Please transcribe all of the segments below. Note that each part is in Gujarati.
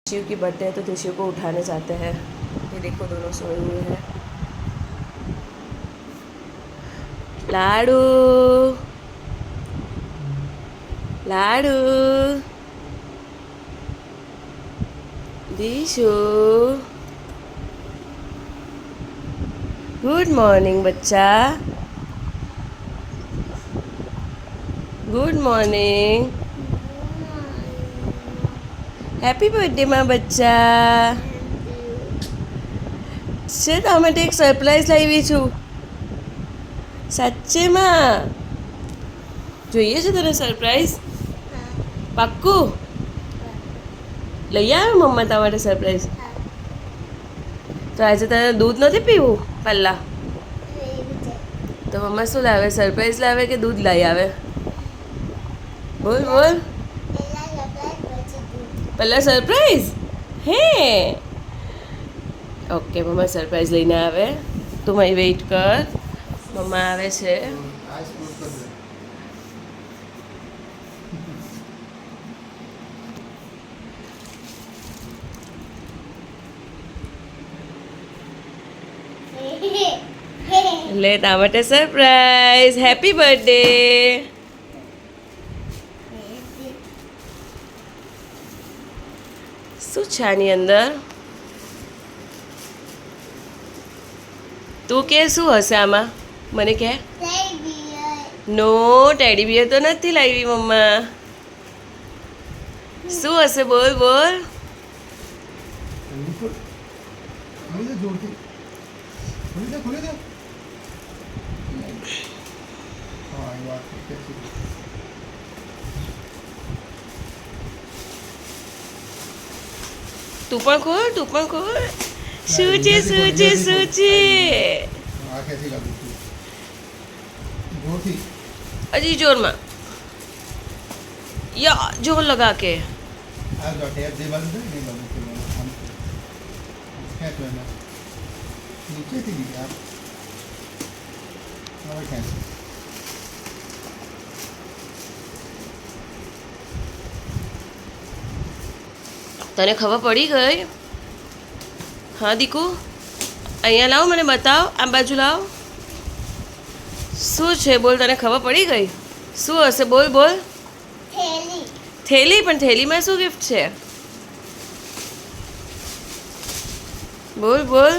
शिव की बर्थडे है तो दिशु को उठाने जाते हैं। ये देखो दोनों सोए हुए हैं। लाडू लाडू दिशु गुड मॉर्निंग बच्चा, गुड मॉर्निंग, हैप्पी बर्थडे माँ बच्चा। છે તારા માટે એક સરપ્રાઈઝ લાવી છું, સાચેમાં જોઈએ છે તને સરપ્રાઈઝ? પાક્કું લઈ આવે મમ્મા તારા માટે સરપ્રાઈઝ? તો આજે તારે દૂધ નથી પીવું પહેલાં? તો મમ્મા શું લાવે, સરપ્રાઈઝ લાવે કે દૂધ લઈ આવે? બોલ બોલ, પહેલાં સરપ્રાઈઝ? હે ઓકે, મમ્મા સરપ્રાઈઝ લઈને આવે, તું મારી વેઇટ કર, મમ્મા આવે છે. લે તારા માટે સરપ્રાઈઝ, હેપી બર્થડે. શું છે આની અંદર? તું કે શું હશે આમાં, મને કે. નો, ટેડી બિયર તો નથી લાવી મમ્મા. શું હશે બોલ બોલ. તું પણ ખોલ, તું પણ ખોલ. શું છે શું છે શું છે? હજી જોરમાં, યા જોર લગા કે. તને ખબર પડી ગઈ? હા દીકુ, અહીંયા લાવ, મને બતાવ, આ બાજુ લાવ. શું છે બોલ, તને ખબર પડી ગઈ? શું હશે બોલ બોલ. થેલી? પણ થેલીમાં શું ગિફ્ટ છે બોલ બોલ.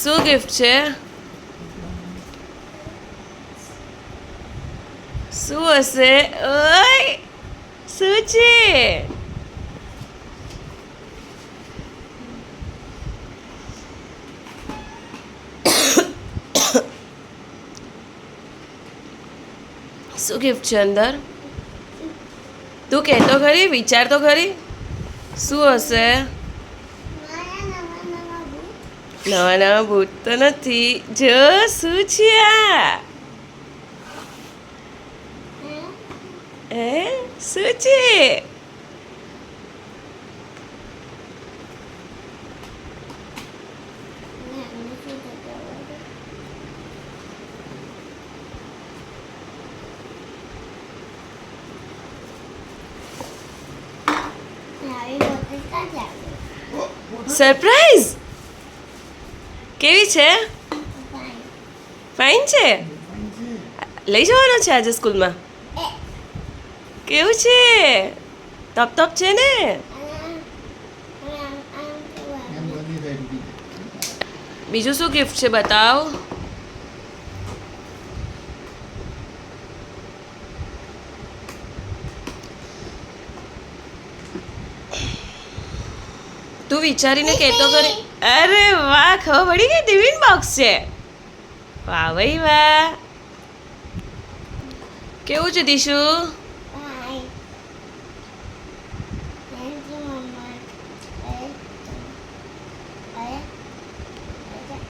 શું ગિફ્ટ છે? શું હશે? ઓય શું છે? શું ગિફ્ટ છે અંદર? તું કહેતો ખરી, વિચાર તો ખરી, શું હશે? નવા નવા બૂટ તો નથી, જો શું છે આ? હે શું છે? સરપ્રાઈઝ કેવી છે? ફાઇન છે. લઈ જવાનો છે આજે સ્કૂલમાં? કેવું છે? ટપ ટપ છે ને? બીજું શું ગિફ્ટ છે બતાવ. તું વિચારીને કહેતો કરે. અરે વાહ, ખબર પડી ગઈ, ટિફિન બોક્સ છે. વાહ ભાઈ વાહ. કેવું છે દિશુ?